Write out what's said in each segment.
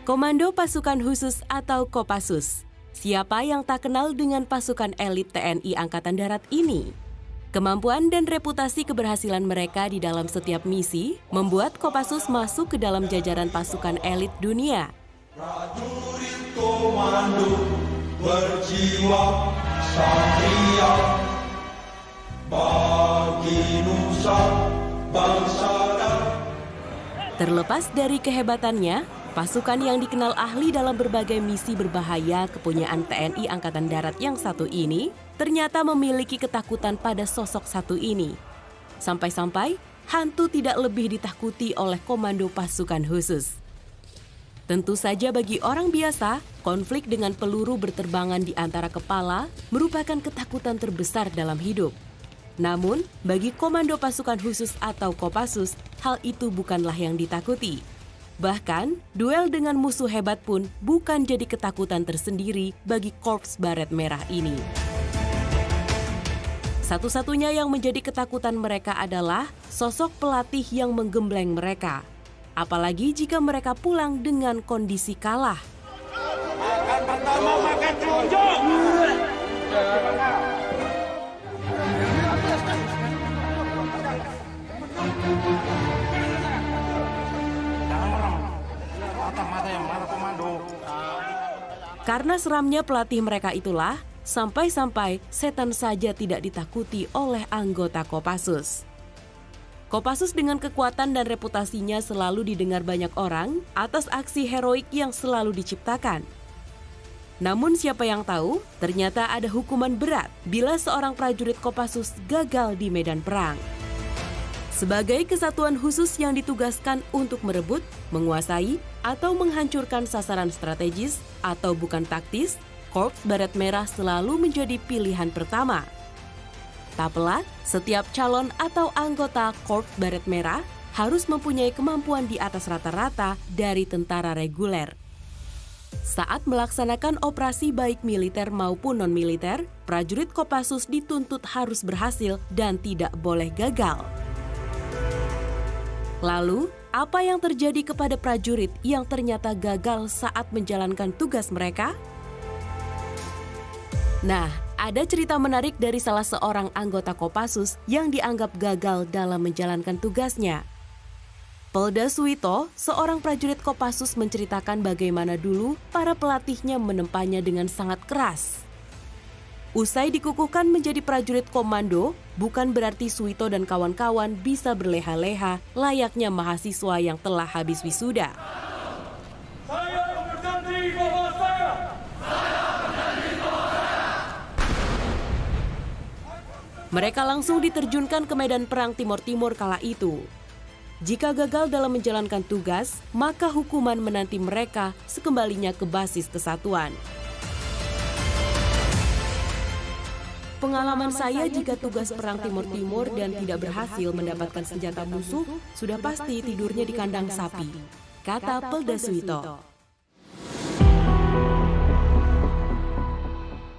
Komando Pasukan Khusus atau Kopassus. Siapa yang tak kenal dengan pasukan elit TNI Angkatan Darat ini? Kemampuan dan reputasi keberhasilan mereka di dalam setiap misi membuat Kopassus masuk ke dalam jajaran pasukan elit dunia. Prajurit komando berjiwa satria bagi nusa bangsa dan Terlepas dari kehebatannya, pasukan yang dikenal ahli dalam berbagai misi berbahaya kepunyaan TNI Angkatan Darat yang satu ini ternyata memiliki ketakutan pada sosok satu ini. Sampai-sampai hantu tidak lebih ditakuti oleh komando pasukan khusus. Tentu saja bagi orang biasa, konflik dengan peluru berterbangan di antara kepala merupakan ketakutan terbesar dalam hidup. Namun, bagi komando pasukan khusus atau Kopassus, hal itu bukanlah yang ditakuti. Bahkan, duel dengan musuh hebat pun bukan jadi ketakutan tersendiri bagi Korps Baret Merah ini. Satu-satunya yang menjadi ketakutan mereka adalah sosok pelatih yang menggembleng mereka. Apalagi jika mereka pulang dengan kondisi kalah. akan pertama makan tunjuk. Karena seramnya pelatih mereka itulah, sampai-sampai setan saja tidak ditakuti oleh anggota Kopassus. Kopassus dengan kekuatan dan reputasinya selalu didengar banyak orang atas aksi heroik yang selalu diciptakan. Namun siapa yang tahu, ternyata ada hukuman berat bila seorang prajurit Kopassus gagal di medan perang. Sebagai kesatuan khusus yang ditugaskan untuk merebut, menguasai, atau menghancurkan sasaran strategis atau bukan taktis, Korps Baret Merah selalu menjadi pilihan pertama. Tak pelak, setiap calon atau anggota Korps Baret Merah harus mempunyai kemampuan di atas rata-rata dari tentara reguler. Saat melaksanakan operasi baik militer maupun non-militer, prajurit Kopassus dituntut harus berhasil dan tidak boleh gagal. Lalu, apa yang terjadi kepada prajurit yang ternyata gagal saat menjalankan tugas mereka? Nah, ada cerita menarik dari salah seorang anggota Kopassus yang dianggap gagal dalam menjalankan tugasnya. Polda Suwito, seorang prajurit Kopassus menceritakan bagaimana dulu para pelatihnya menempanya dengan sangat keras. Usai dikukuhkan menjadi prajurit komando, bukan berarti Suwito dan kawan-kawan bisa berleha-leha layaknya mahasiswa yang telah habis wisuda. Saya berjanji bahwa saya Mereka langsung diterjunkan ke medan perang Timur Timur kala itu. Jika gagal dalam menjalankan tugas, maka hukuman menanti mereka sekembalinya ke basis kesatuan. Pengalaman saya jika tugas perang Timur Timur dan tidak berhasil mendapatkan senjata musuh, sudah pasti tidurnya di kandang sapi, kata Polda Suwito.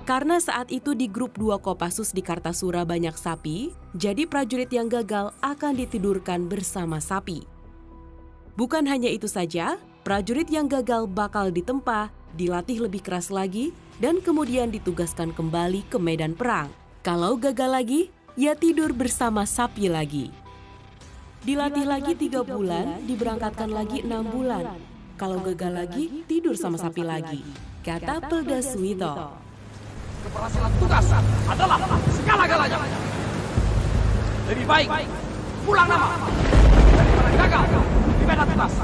Karena saat itu di grup 2 Kopassus di Kartasura banyak sapi, jadi prajurit yang gagal akan ditidurkan bersama sapi. Bukan hanya itu saja, prajurit yang gagal bakal ditempa, dilatih lebih keras lagi, dan kemudian ditugaskan kembali ke medan perang. Kalau gagal lagi, ya tidur bersama sapi lagi. Dilatih lagi 3 bulan, diberangkatkan lagi 6 bulan. Kalau gagal lagi, tidur sama sapi lagi, kata Polda Suwito. Keberhasilan tugas adalah segala-galanya. Lebih baik pulang nama daripada gagal di medan tugas.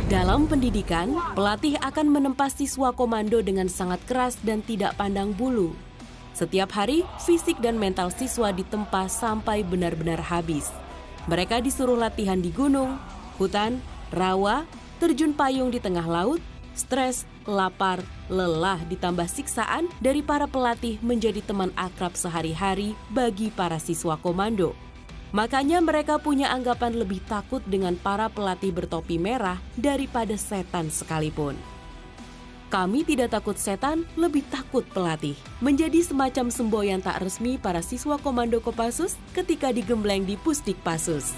Dalam pendidikan, pelatih akan menempa siswa komando dengan sangat keras dan tidak pandang bulu. Setiap hari, fisik dan mental siswa ditempa sampai benar-benar habis. Mereka disuruh latihan di gunung, hutan, rawa, terjun payung di tengah laut, stres, lapar, lelah ditambah siksaan dari para pelatih menjadi teman akrab sehari-hari bagi para siswa komando. Makanya mereka punya anggapan lebih takut dengan para pelatih bertopi merah daripada setan sekalipun. Kami tidak takut setan, lebih takut pelatih. Menjadi semacam semboyan tak resmi para siswa komando Kopassus ketika digembleng di Pusdikpassus.